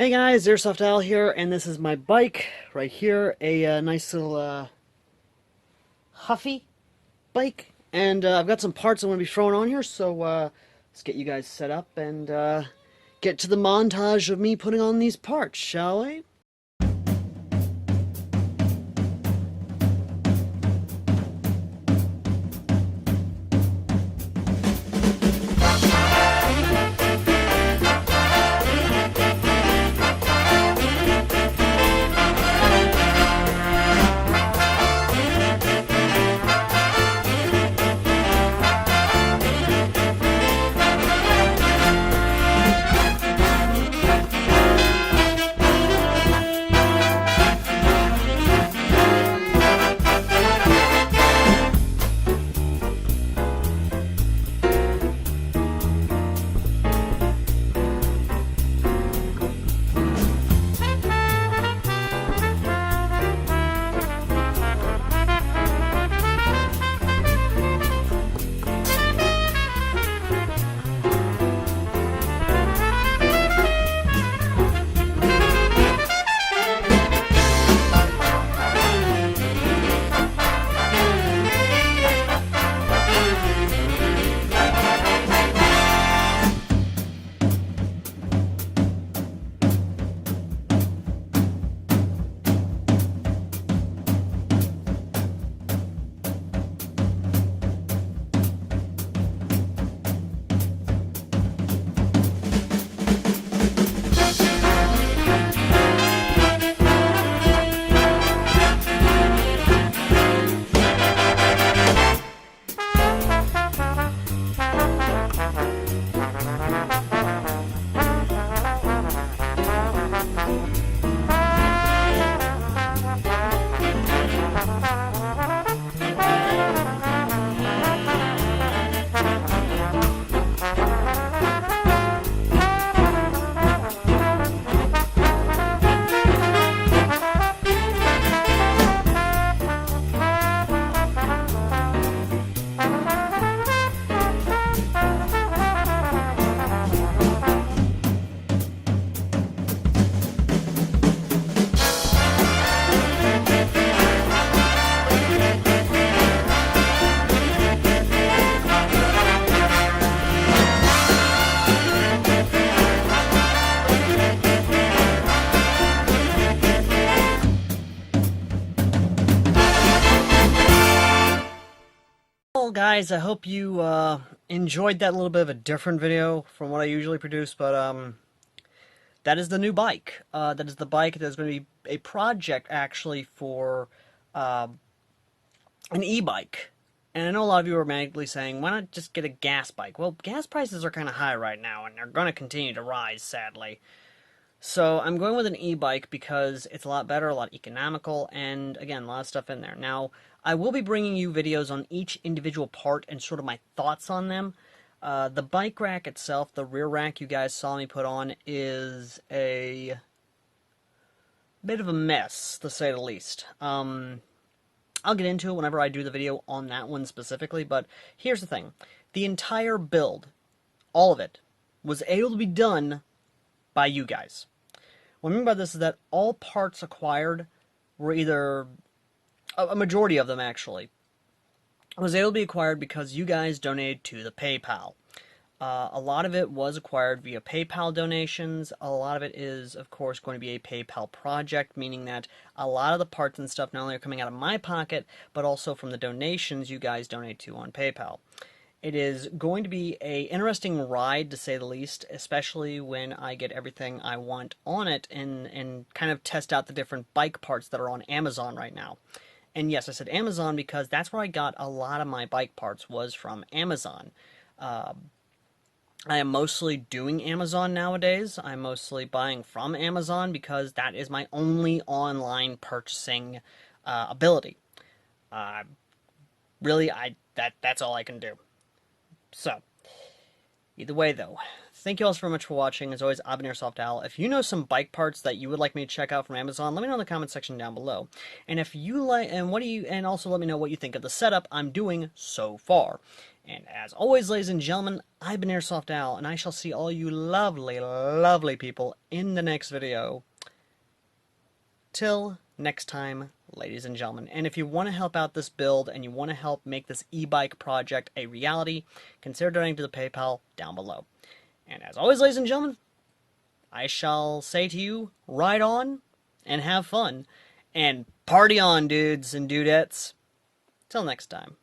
Hey guys, AirsoftAL here, and this is my bike right here. A nice little Huffy bike, and I've got some parts I'm going to be throwing on here. So let's get you guys set up and get to the montage of me putting on these parts, shall we? Well, guys, I hope you enjoyed that little bit of a different video from what I usually produce, but that is the new bike. That is the bike that's going to be a project actually for an e-bike. And I know a lot of you are magically saying, why not just get a gas bike? Well, gas prices are kind of high right now, and they're going to continue to rise, sadly. So I'm going with an e-bike because it's a lot better, a lot economical, and again, a lot of stuff in there. Now, I will be bringing you videos on each individual part and sort of my thoughts on them. The bike rack itself, the rear rack you guys saw me put on, is a bit of a mess, to say the least. I'll get into it whenever I do the video on that one specifically, but here's the thing. The entire build, all of it, was able to be done by you guys. What I mean by this is that all parts acquired were either, a majority of them actually, was able to be acquired because you guys donated to the PayPal. A lot of it was acquired via PayPal donations. A lot of it is, of course, going to be a PayPal project, meaning that a lot of the parts and stuff not only are coming out of my pocket, but also from the donations you guys donate to on PayPal. It is going to be an interesting ride, to say the least, especially when I get everything I want on it and kind of test out the different bike parts that are on Amazon right now. And yes, I said Amazon because that's where I got a lot of my bike parts, was from Amazon. I am mostly doing Amazon nowadays. I'm mostly buying from Amazon because that is my only online purchasing ability. Really, that's all I can do. So, either way though, thank you all so much for watching. As always, I've been AirsoftAL. If you know some bike parts that you would like me to check out from Amazon, let me know in the comment section down below. And if you like, and also let me know what you think of the setup I'm doing so far. And as always, ladies and gentlemen, I've been AirsoftAL, and I shall see all you lovely, lovely people in the next video. Till next time, ladies and gentlemen. And if you want to help out this build and you want to help make this e-bike project a reality, consider donating to the PayPal down below. And as always, ladies and gentlemen, I shall say to you, ride on and have fun. And party on, dudes and dudettes. Till next time.